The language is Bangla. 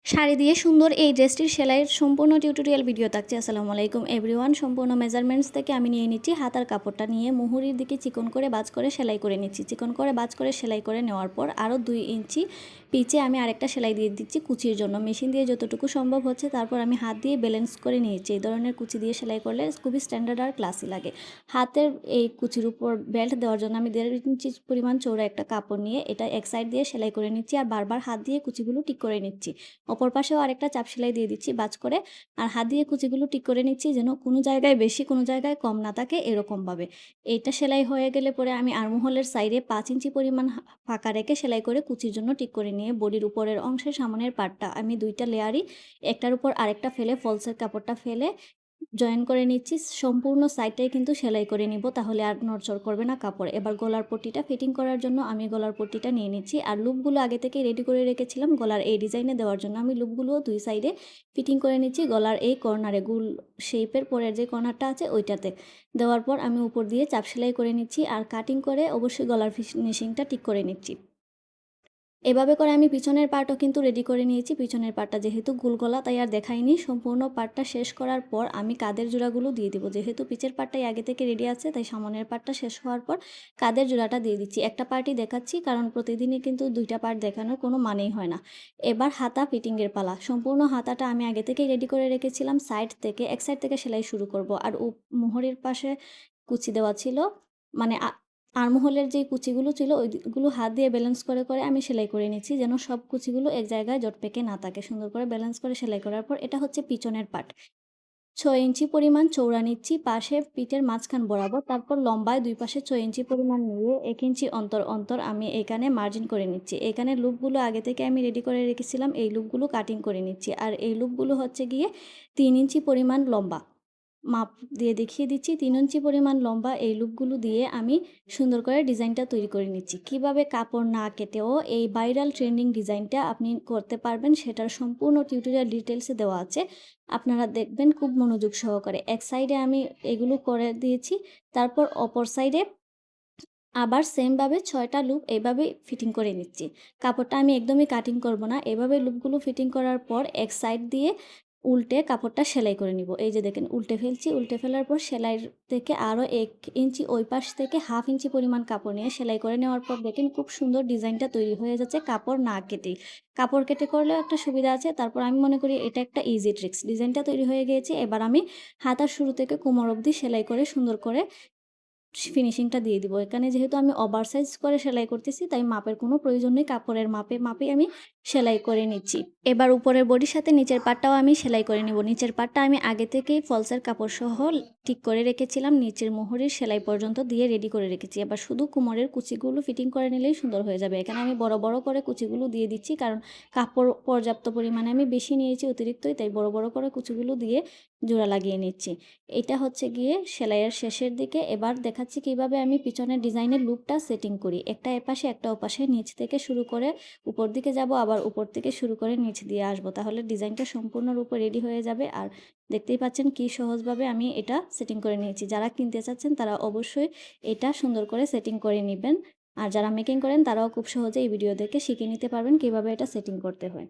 শাড়ি দিয়ে সুন্দর এই ড্রেসটির সেলাইয়ের সম্পূর্ণ টিউটোরিয়াল ভিডিও থাকছে। আসসালামু আলাইকুম এভরিওয়ান। সম্পূর্ণ মেজারমেন্টস থেকে আমি নিয়ে নিচ্ছি হাতার কাপড়টা নিয়ে মুহুরির দিকে চিকন করে বাজ করে সেলাই করে নিচ্ছি। চিকন করে বাজ করে সেলাই করে নেওয়ার পর আরও 2 ইঞ্চি পিচে আমি আরেকটা সেলাই দিয়ে দিচ্ছি কুচির জন্য। মেশিন দিয়ে যতটুকু সম্ভব হচ্ছে তারপর আমি হাত দিয়ে ব্যালেন্স করে নিয়েছি। এই ধরনের কুচি দিয়ে সেলাই করলে খুবই স্ট্যান্ডার্ড আর ক্লাসি লাগে। হাতের এই কুচির উপর বেল্ট দেওয়ার জন্য আমি 1.5 ইঞ্চি পরিমাণ চৌড়া একটা কাপড় নিয়ে এটা এক সাইড দিয়ে সেলাই করে নিচ্ছি আর বারবার হাত দিয়ে কুচিগুলো ঠিক করে নিচ্ছি। অপর পাশেও আরেকটা চাপ সেলাই দিয়ে দিচ্ছি বাজ করে, আর হাত দিয়ে কুচিগুলো ঠিক করে নিচ্ছি যেন কোনো জায়গায় বেশি কোনো জায়গায় কম না থাকে এরকমভাবে। এইটা সেলাই হয়ে গেলে পরে আমি আর্মহোলের সাইডে 5 ইঞ্চি পরিমাণ ফাঁকা রেখে সেলাই করে কুচির জন্য ঠিক করে নিয়ে বডির উপরের অংশের সামনের পার্টটা আমি 2টা লেয়ারই একটার উপর আরেকটা ফেলে ফলসের কাপড়টা ফেলে জয়েন করে নিচ্ছি। সম্পূর্ণ সাইডটাই কিন্তু সেলাই করে নিব, তাহলে আর নড়চড় করবে না কাপড়। এবার গলার পট্টিটা ফিটিং করার জন্য আমি গলার পট্টিটা নিয়ে নিচ্ছি আর লুপগুলো আগে থেকেই রেডি করে রেখেছিলাম গলার এই ডিজাইনে দেওয়ার জন্য। আমি লুপগুলোও 2 সাইডে ফিটিং করে নিচ্ছি গলার এই কর্নারে, গুল শেপের পরের যে কর্নারটা আছে ওইটাতে দেওয়ার পর আমি উপর দিয়ে চাপ সেলাই করে নিচ্ছি আর কাটিং করে অবশ্যই গলার ফিনিশিংটা ঠিক করে নিচ্ছি। এভাবে করে আমি পিছনের পার্টও কিন্তু রেডি করে নিয়েছি। পিছনের পার্টটা যেহেতু গোল গলা তাই আর দেখাইনি। সম্পূর্ণ পার্টটা শেষ করার পর আমি কাঁধের জোড়াগুলো দিয়ে দিব। যেহেতু পিছের পার্টটাই আগে থেকে রেডি আছে তাই সামনের পার্টটা শেষ হওয়ার পর কাঁধের জোড়াটা দিয়ে দিচ্ছি। একটা পার্টই দেখাচ্ছি কারণ প্রতিদিনই কিন্তু 2টা পার্ট দেখানোর কোনো মানেই হয় না। এবার হাতা ফিটিংয়ের পালা। সম্পূর্ণ হাতাটা আমি আগে থেকেই রেডি করে রেখেছিলাম। সাইড থেকে এক সাইড থেকে সেলাই শুরু করব আর মোহরের পাশে কুচি দেওয়া ছিল, মানে আর্মহোলের যে কুচিগুলো ছিল ওইগুলো হাত দিয়ে ব্যালেন্স করে করে আমি সেলাই করে নিচ্ছি যেন সব কুচিগুলো এক জায়গায় জট পেকে না থাকে। সুন্দর করে ব্যালেন্স করে সেলাই করার পর এটা হচ্ছে পিছনের পার্ট। 6 ইঞ্চি পরিমাণ চৌড়া নিচ্ছি পাশে পিঠের মাঝখান বরাবর, তারপর লম্বায় 2 পাশে 6 ইঞ্চি পরিমাণ নিয়ে 1 ইঞ্চি অন্তর অন্তর আমি এখানে মার্জিন করে নিচ্ছি। এখানে লুপগুলো আগে থেকে আমি রেডি করে রেখেছিলাম, এই লুপগুলো কাটিং করে নিচ্ছি আর এই লুপগুলো হচ্ছে গিয়ে 3 ইঞ্চি পরিমাণ লম্বা। মাপ দিয়ে দেখিয়ে দিচ্ছি। 3 ইঞ্চি পরিমাণ লম্বা এই লুপগুলো দিয়ে আমি সুন্দর করে ডিজাইনটা তৈরি করে নিচ্ছি। কিভাবে কাপড় না কেটেও এই ভাইরাল ট্রেন্ডিং ডিজাইনটা আপনি করতে পারবেন সেটার সম্পূর্ণ টিউটোরিয়াল ডিটেলসে দেওয়া আছে। আপনারা দেখবেন খুব মনোযোগ সহকারে। এক সাইডে আমি এগুলো করে দিয়েছি, তারপর অপর সাইডে আবার সেমভাবে 6টা লুপ এভাবে ফিটিং করে নিচ্ছি। কাপড়টা আমি একদমই কাটিং করব না। এভাবে লুপগুলো ফিটিং করার পর এক সাইড দিয়ে উল্টে কাপড়টা সেলাই করে নিব। এই যে দেখেন উল্টে ফেলছি। উল্টে ফেলার পর সেলাইয়ের থেকে আরও 1 ইঞ্চি ওই পাশ থেকে 1/2 ইঞ্চি পরিমাণ কাপড় নিয়ে সেলাই করে নেওয়ার পর দেখেন খুব সুন্দর ডিজাইনটা তৈরি হয়ে যাচ্ছে কাপড় না কেটেই। কাপড় কেটে করলেও একটা সুবিধা আছে। তারপর আমি মনে করি এটা একটা ইজি ট্রিক্স। ডিজাইনটা তৈরি হয়ে গিয়েছে। এবার আমি হাতার শুরু থেকে কোমর অবধি সেলাই করে সুন্দর করে ফিনিশিংটা দিয়ে দিব। এখানে যেহেতু আমি ওভারসাইজ করে সেলাই করতেছি তাই মাপের কোনো প্রয়োজন নেই। কাপড়ের মাপেই আমি সেলাই করে নিচ্ছি। এবার উপরের বডির সাথে নিচের পাটটাও আমি সেলাই করে নিব। নিচের পাটটা আমি আগে থেকেই ফলসের কাপড় সহ ঠিক করে রেখেছিলাম। নিচের মোহরের সেলাই পর্যন্ত দিয়ে রেডি করে রেখেছি। এবার শুধু কোমরের কুচিগুলো ফিটিং করে নিলেই সুন্দর হয়ে যাবে। এখানে আমি বড় বড় করে কুচিগুলো দিয়ে দিচ্ছি কারণ কাপড় পর্যাপ্ত পরিমাণে আমি বেশি নিয়েছি অতিরিক্তই, তাই বড় বড় করে কুচিগুলো দিয়ে জোড়া লাগিয়ে নিচ্ছি। এটা হচ্ছে গিয়ে সেলাইয়ের শেষের দিকে। এবার দেখাচ্ছি কিভাবে আমি পিছনের ডিজাইনের লুপটা সেটিং করি। একটা এপাশে একটা ওপাশে, নিচ থেকে শুরু করে উপর দিকে যাব, আবার উপর থেকে শুরু করে নিচ দিয়ে আসবো, তাহলে ডিজাইনটা সম্পূর্ণরূপে রেডি হয়ে যাবে। আর দেখতেই পাচ্ছেন কি সহজভাবে আমি এটা সেটিং করে নিয়েছি। যারা কিনতে চাচ্ছেন তারা অবশ্যই এটা সুন্দর করে সেটিং করে নেবেন, আর যারা মেকিং করেন তারাও খুব সহজে এই ভিডিও দেখে শিখে নিতে পারবেন কিভাবে এটা সেটিং করতে হয়।